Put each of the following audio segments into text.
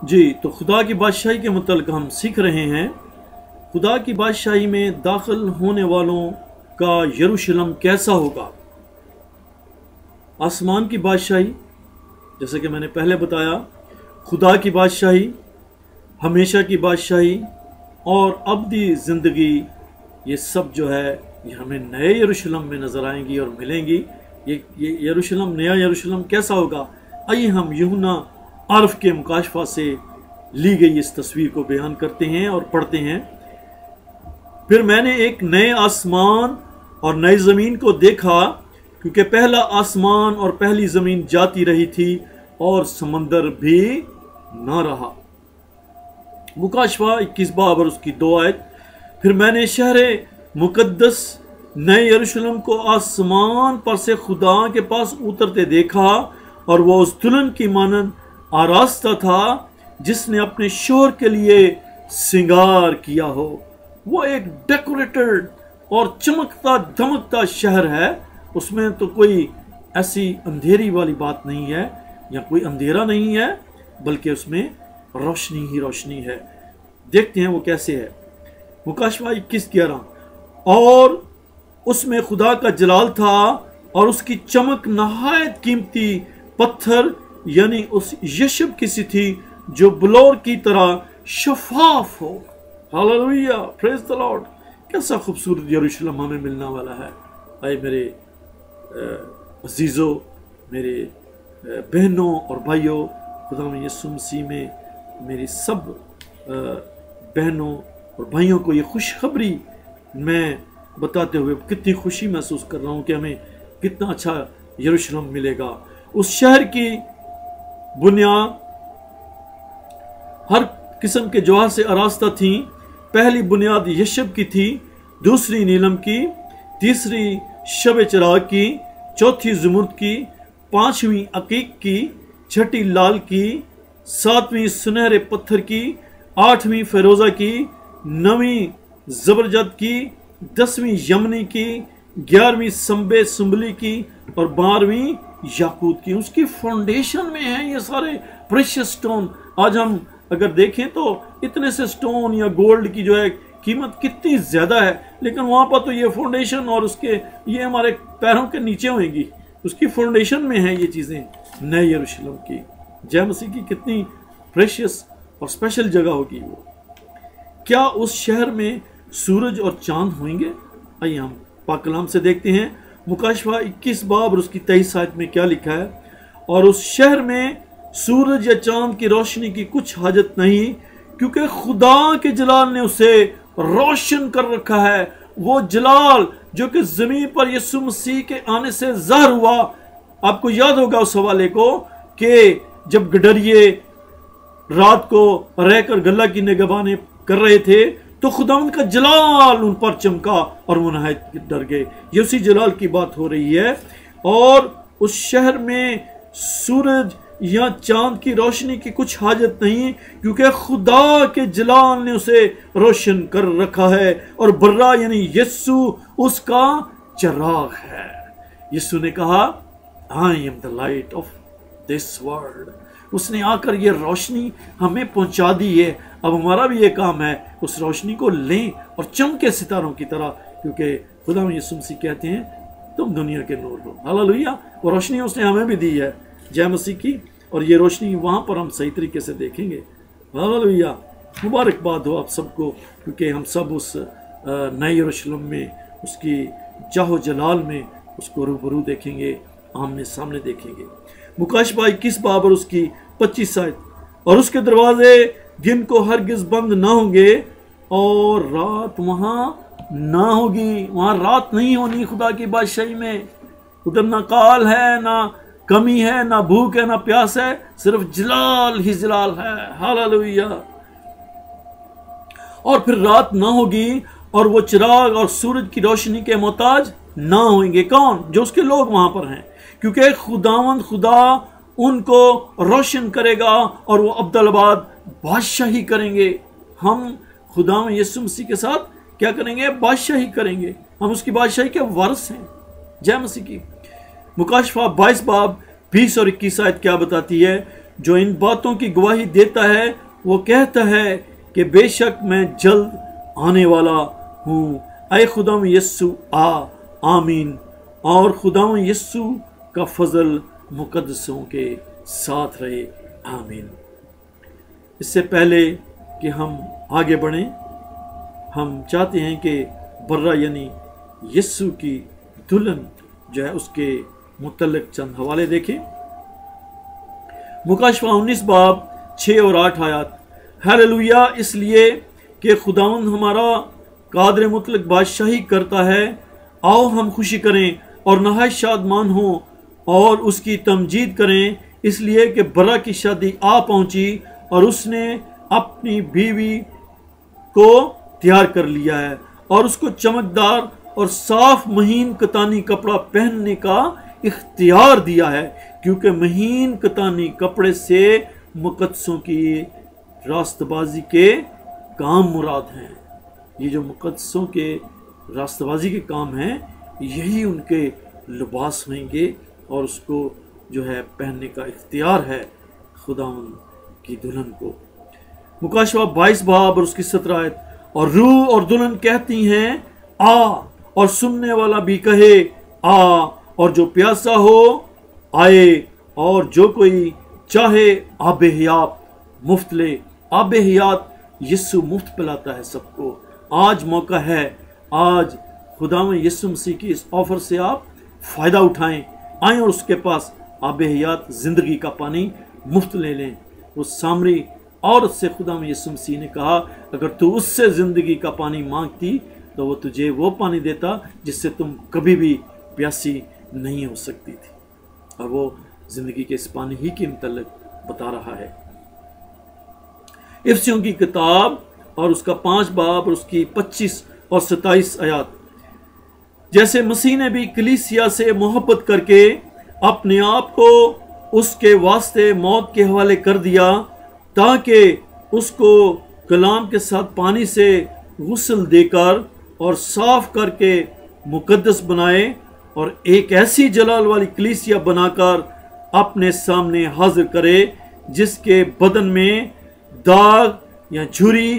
جی، تو خدا کی بادشاہی کے متعلق ہم سیکھ رہے ہیں خدا کی بادشاہی میں داخل ہونے والوں کا یروشلم کیسا ہوگا۔ آسمان کی بادشاہی، جیسے کہ میں نے پہلے بتایا، خدا کی بادشاہی، ہمیشہ کی بادشاہی اور ابدی زندگی، یہ سب جو ہے یہ ہمیں نئے یروشلم میں نظر آئیں گی اور ملیں گی۔ یہ یروشلم، نیا یروشلم کیسا ہوگا؟ آئیے ہم یوحنا عارف کے مکاشفہ سے لی گئی اس تصویر کو بیان کرتے ہیں اور پڑھتے ہیں۔ پھر میں نے ایک نئے آسمان اور نئی زمین کو دیکھا، کیونکہ پہلا آسمان اور پہلی زمین جاتی رہی تھی اور سمندر بھی نہ رہا۔ مکاشفہ 21 باب اور اس کی 2 آیت۔ پھر میں نے شہر مقدس نئے یروشلم کو آسمان پر سے خدا کے پاس اترتے دیکھا، اور وہ اس دلہن کی مانند آراستہ تھا جس نے اپنے شوہر کے لیے سنگار کیا ہو۔ وہ ایک ڈیکوریٹڈ اور چمکتا دمکتا شہر ہے۔ اس میں تو کوئی ایسی اندھیری والی بات نہیں ہے یا کوئی اندھیرا نہیں ہے، بلکہ اس میں روشنی ہی روشنی ہے۔ دیکھتے ہیں وہ کیسے ہے۔ مکاشفہ 21:11۔ اور اس میں خدا کا جلال تھا اور اس کی چمک نہایت قیمتی پتھر یعنی اس یشب کی سی تھی جو بلور کی طرح شفاف ہو۔ ہاللویہ، پریز دی لارڈ۔ کیسا خوبصورت یروشلم ہمیں ملنا والا ہے۔ اے میرے عزیزوں، میرے بہنوں اور بھائیوں، خدا میں یسوع مسیح میں میری سب بہنوں اور بھائیوں کو یہ خوشخبری میں بتاتے ہوئے کتنی خوشی محسوس کر رہا ہوں کہ ہمیں کتنا اچھا یروشلم ملے گا۔ اس شہر کی بنیاد ہر قسم کے جوہر سے آراستہ تھیں۔ پہلی بنیاد یشب کی تھی، دوسری نیلم کی، تیسری شب چراغ کی، چوتھی زمرد کی، پانچویں عقیق کی، چھٹی لال کی، ساتویں سنہرے پتھر کی، آٹھویں فیروزہ کی، نویں زبرجد کی، 10ویں یمنی کی، 11ویں سنبے سنبلی کی اور 12ویں یاقوت کی۔ اس کی فاؤنڈیشن میں ہیں یہ سارے پریشس سٹون۔ آج ہم اگر دیکھیں تو اتنے سے سٹون یا گولڈ کی جو ہے قیمت کتنی زیادہ ہے، لیکن وہاں پر تو یہ فاؤنڈیشن اور اس کے یہ ہمارے پیروں کے نیچے ہوئیں گی۔ اس کی فاؤنڈیشن میں ہیں یہ چیزیں نئے یروشلم کی۔ جے مسیح کی کتنی پریشس اور اسپیشل جگہ ہوگی وہ۔ کیا اس شہر میں سورج اور چاند ہوئیں گے؟ آئیے ہم پاک کلام سے دیکھتے ہیں۔ مکاشفہ 21 باب اور اس کی 23 آیت میں کیا لکھا ہے؟ اور اس شہر میں سورج یا چاند کی روشنی کی کچھ حاجت نہیں، کیونکہ خدا کے جلال نے اسے روشن کر رکھا ہے۔ وہ جلال جو کہ زمین پر یسوع مسیح کے آنے سے ظاہر ہوا۔ آپ کو یاد ہوگا اس حوالے کو کہ جب گڈریے رات کو رہ کر گلہ کی نگہبانی کر رہے تھے تو خداوند کا جلال ان پر چمکا اور وہ نہایت ڈر گئے۔ یہ اسی جلال کی بات ہو رہی ہے۔ اور اس شہر میں سورج یا چاند کی روشنی کی کچھ حاجت نہیں، کیونکہ خدا کے جلال نے اسے روشن کر رکھا ہے، اور برا یعنی یسوع اس کا چراغ ہے۔ یسوع نے کہا I am the light of this world۔ اس نے آ کر یہ روشنی ہمیں پہنچا دی ہے۔ اب ہمارا بھی یہ کام ہے اس روشنی کو لیں اور چمکے ستاروں کی طرح، کیونکہ خدا یسوع مسیح کہتے ہیں تم دنیا کے نور ہو۔ ہاللویہ۔ وہ روشنی اس نے ہمیں بھی دی ہے جے مسیح کی، اور یہ روشنی وہاں پر ہم صحیح طریقے سے دیکھیں گے۔ ہاللویہ۔ مبارکباد ہو آپ سب کو، کیونکہ ہم سب اس نئے یروشلم میں، اس کی جاہ و جلال میں اس کو روبرو دیکھیں گے، آمنے سامنے دیکھیں گے۔ مکاشفہ 21 باب اور اس کی 25 آیت۔ اور اس کے دروازے دن کو ہرگز بند نہ ہوں گے اور رات وہاں نہ ہوگی۔ وہاں رات نہیں ہونی خدا کی بادشاہی میں۔ ادھر نہ کال ہے، نہ کمی ہے، نہ بھوک ہے، نہ پیاس ہے، صرف جلال ہی جلال ہے۔ ہاللویہ۔ اور پھر رات نہ ہوگی اور وہ چراغ اور سورج کی روشنی کے محتاج نہ ہوئیں گے۔ کون؟ جو اس کے لوگ وہاں پر ہیں، کیونکہ خداوند خدا ان کو روشن کرے گا اور وہ ابدالآباد بادشاہی کریں گے۔ ہم خداوند یسوع مسیح کے ساتھ کیا کریں گے؟ بادشاہی کریں گے۔ ہم اس کی بادشاہی کے وارث ہیں، جے مسیح کی۔ مکاشفہ 22 باب 20 اور 21 آیت کیا بتاتی ہے؟ جو ان باتوں کی گواہی دیتا ہے وہ کہتا ہے کہ بے شک میں جلد آنے والا ہوں۔ اے خداوند یسوع آمین۔ اور خداوند یسوع کا فضل مقدسوں کے ساتھ رہے، آمین۔ اس سے پہلے کہ ہم آگے بڑھیں، ہم چاہتے ہیں کہ برہ یعنی یسوع کی دلہن جو ہے اس کے متعلق چند حوالے دیکھیں۔ مکاشفہ 19 باب 6 اور 8 آیات۔ ہیلیلویا، اس لیے کہ خداوند ہمارا قادر مطلق بادشاہی کرتا ہے، آؤ ہم خوشی کریں اور نہایت شادمان ہوں اور اس کی تمجید کریں، اس لیے کہ برہ کی شادی آ پہنچی اور اس نے اپنی بیوی کو تیار کر لیا ہے اور اس کو چمکدار اور صاف مہین کتانی کپڑا پہننے کا اختیار دیا ہے، کیونکہ مہین کتانی کپڑے سے مقدسوں کی راست بازی کے کام مراد ہیں۔ یہ جو مقدسوں کے راست بازی کے کام ہیں یہی ان کے لباس ہوئیں گے اور اس کو جو ہے پہننے کا اختیار ہے خداوند کی دلہن کو۔ مکاشفہ 22 باب اور اس کی 17 آیت۔ اور روح اور دلہن کہتی ہیں آ، اور سننے والا بھی کہے آ، اور جو پیاسا ہو آئے، اور جو کوئی چاہے آب حیات مفت لے۔ آب حیات یسوع مفت پلاتا ہے سب کو۔ آج موقع ہے، آج خداوند یسوع مسیح کی اس آفر سے آپ فائدہ اٹھائیں، آئیں اور اس کے پاس آب حیات زندگی کا پانی مفت لے لیں۔ وہ سامری عورت سے خداوند یسوع مسیح نے کہا اگر تو اس سے زندگی کا پانی مانگتی تو وہ تجھے وہ پانی دیتا جس سے تم کبھی بھی پیاسی نہیں ہو سکتی تھی، اور وہ زندگی کے اس پانی ہی کے متعلق بتا رہا ہے۔ افسیوں کی کتاب اور اس کا 5 باب اور اس کی 25 اور 27 آیات۔ جیسے مسیح نے بھی کلیسیا سے محبت کر کے اپنے آپ کو اس کے واسطے موت کے حوالے کر دیا تاکہ اس کو کلام کے ساتھ پانی سے غسل دے کر اور صاف کر کے مقدس بنائے اور ایک ایسی جلال والی کلیسیا بنا کر اپنے سامنے حاضر کرے جس کے بدن میں داغ یا جھری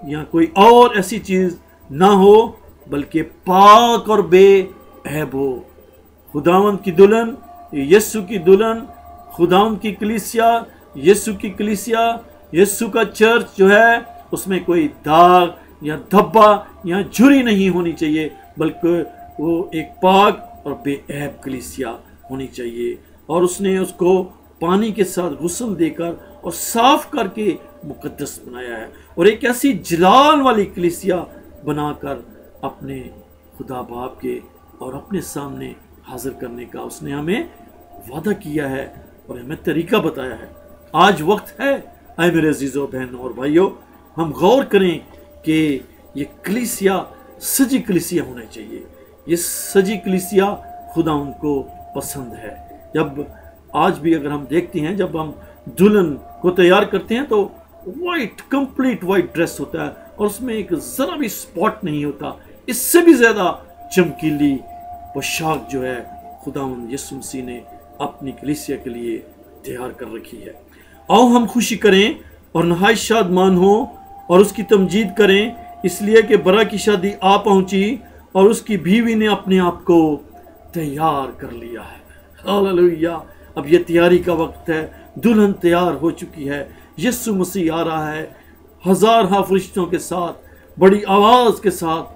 یا کوئی اور ایسی چیز نہ ہو بلکہ پاک اور بے عیب ہو۔ خداوند کی دلہن، یسوع کی دلہن، خداوند کی کلیسیا، یسوع کی کلیسیا، یسوع کا چرچ جو ہے اس میں کوئی داغ یا دھبا یا جھری نہیں ہونی چاہیے بلکہ وہ ایک پاک اور بے عیب کلیسیا ہونی چاہیے، اور اس نے اس کو پانی کے ساتھ غسل دے کر اور صاف کر کے مقدس بنایا ہے، اور ایک ایسی جلال والی کلیسیا بنا کر اپنے خدا باپ کے اور اپنے سامنے حاضر کرنے کا اس نے ہمیں وعدہ کیا ہے اور ہمیں طریقہ بتایا ہے۔ آج وقت ہے اے میرے عزیزوں، بہنوں اور بھائیوں، ہم غور کریں کہ یہ کلیسیا سجی کلیسیا ہونا چاہیے۔ یہ سجی کلیسیا خدا ان کو پسند ہے۔ جب آج بھی اگر ہم دیکھتے ہیں جب ہم دلہن کو تیار کرتے ہیں تو وائٹ کمپلیٹ وائٹ ڈریس ہوتا ہے اور اس میں ایک ذرا بھی سپاٹ نہیں ہوتا، اس سے بھی زیادہ چمکیلی پوشاک جو ہے خداوند یسوع مسیح نے اپنی کلیسیا کے لیے تیار کر رکھی ہے۔ آؤ ہم خوشی کریں اور نہایت شادمان ہوں اور اس کی تمجید کریں، اس لیے کہ برہ کی شادی آ پہنچی اور اس کی بیوی نے اپنے آپ کو تیار کر لیا ہے۔ ہاللویا، اب یہ تیاری کا وقت ہے، دلہن تیار ہو چکی ہے، یسوع مسیح آ رہا ہے ہزارہ فرشتوں کے ساتھ، بڑی آواز کے ساتھ،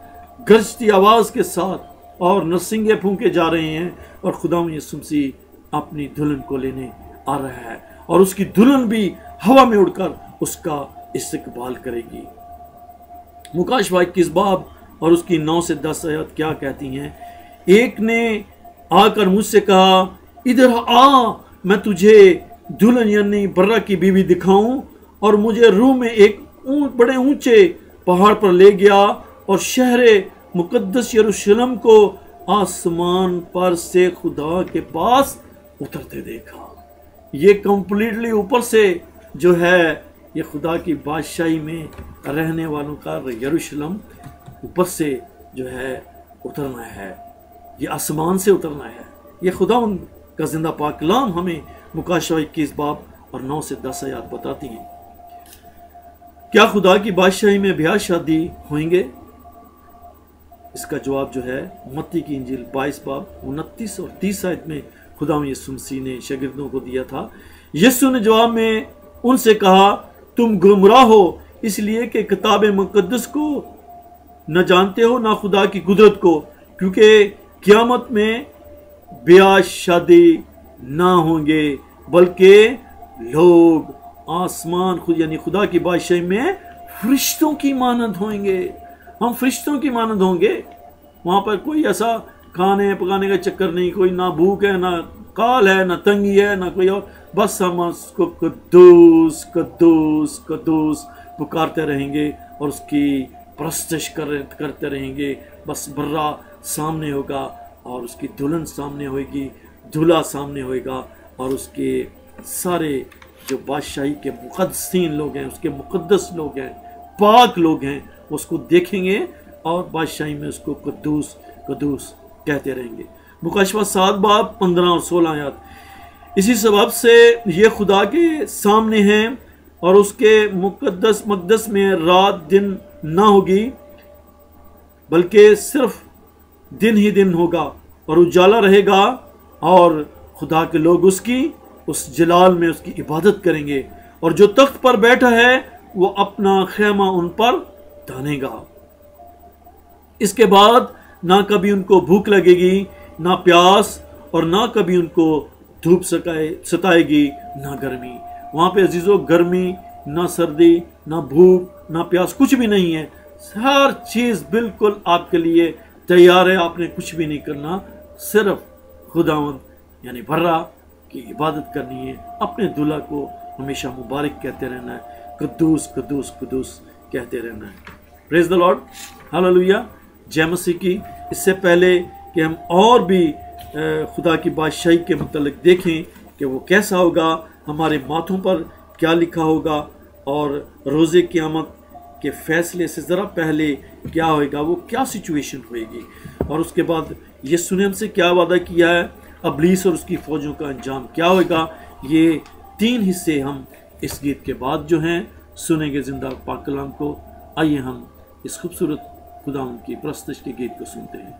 گرجتی آواز کے ساتھ، اور نرسنگے پھونکے جا رہے ہیں، اور خداوند یسوع مسیح اپنی دلہن کو لینے آ رہا ہے، اور اس کی دلہن بھی ہوا میں اڑ کر اس کا استقبال کرے گی۔ مکاشفہ 21 باب اور اس کی 9 سے 10 آیات کیا کہتی ہیں؟ ایک نے آ کر مجھ سے کہا ادھر آ، میں تجھے دلہن یعنی برہ کی بیوی دکھاؤں، اور مجھے روح میں ایک بڑے اونچے پہاڑ پر لے گیا اور شہر مقدس یروشلم کو آسمان پر سے خدا کے پاس اترتے دیکھا۔ یہ کمپلیٹلی اوپر سے جو ہے یہ خدا کی بادشاہی میں رہنے والوں کا یروشلم اوپر سے جو ہے اترنا ہے، یہ آسمان سے اترنا ہے۔ یہ خدا ان کا زندہ پاک کلام ہمیں مکاشفہ 21 باب اور 9 سے 10 آیات بتاتی ہیں۔ کیا خدا کی بادشاہی میں بیاہ شادی ہوئیں گے؟ اس کا جواب جو ہے متی کی انجیل 22 باب 29 اور 30 آیت میں خدا یسوع مسیح نے شاگردوں کو دیا تھا۔ یسوع نے جواب میں ان سے کہا، تم گمراہ ہو اس لیے کہ کتاب مقدس کو نہ جانتے ہو نہ خدا کی قدرت کو، کیونکہ قیامت میں بیاہ شادی نہ ہوں گے بلکہ لوگ آسمان یعنی خدا کی بادشاہی میں فرشتوں کی مانند ہوئیں گے۔ ہم فرشتوں کی مانند ہوں گے۔ وہاں پر کوئی ایسا کھانے پکانے کا چکر نہیں، کوئی نہ بھوک ہے، نہ کال ہے، نہ تنگی ہے، نہ کوئی اور، بس ہم اس کو قدوس قدوس قدوس پکارتے رہیں گے اور اس کی پرستش کرتے رہیں گے۔ بس برا سامنے ہوگا اور اس کی دلہن سامنے ہوئے گی، دلہا سامنے ہوئے گا، اور اس کے سارے جو بادشاہی کے مقدسین لوگ ہیں، اس کے مقدس لوگ ہیں، پاک لوگ ہیں، اس کو دیکھیں گے اور بادشاہی میں اس کو قدوس قدوس کہتے رہیں گے۔ مکاشفہ 7 باب 15 اور 16 آیات۔ اسی سبب سے یہ خدا کے سامنے ہیں اور اس کے مقدس میں رات دن نہ ہوگی بلکہ صرف دن ہی دن ہوگا، اور اجالا رہے گا، اور خدا کے لوگ اس جلال میں اس کی عبادت کریں گے، اور جو تخت پر بیٹھا ہے وہ اپنا خیمہ ان پر تانے گا۔ اس کے بعد نہ کبھی ان کو بھوک لگے گی، نہ پیاس، اور نہ کبھی ان کو دھوپ ستائے گی، نہ گرمی۔ وہاں پہ عزیزو گرمی، نہ سردی، نہ بھوک، نہ پیاس، کچھ بھی نہیں ہے۔ ہر چیز بالکل آپ کے لیے تیار ہے، آپ نے کچھ بھی نہیں کرنا، صرف خداوند یعنی برا کی عبادت کرنی ہے، اپنے دلہا کو ہمیشہ مبارک کہتے رہنا ہے، قدوس قدوس قدوس کہتے رہنا ہے۔ پریز دی لارڈ، ہاللویہ، جے مسیح کی۔ اس سے پہلے کہ ہم اور بھی خدا کی بادشاہی کے متعلق دیکھیں کہ وہ کیسا ہوگا، ہمارے ماتھوں پر کیا لکھا ہوگا، اور روز قیامت کے فیصلے سے ذرا پہلے کیا ہوئے گا، وہ کیا سچویشن ہوئے گی، اور اس کے بعد یسوع نے ہم سے کیا وعدہ کیا ہے، ابلیس اور اس کی فوجوں کا انجام کیا ہوئے گا، یہ 3 حصے ہم اس گیت کے بعد جو ہیں سنیں گے زندہ پاک کلام کو۔ آئیے ہم اس خوبصورت خدا ان کی پرستش کے گیت کو سنتے ہیں۔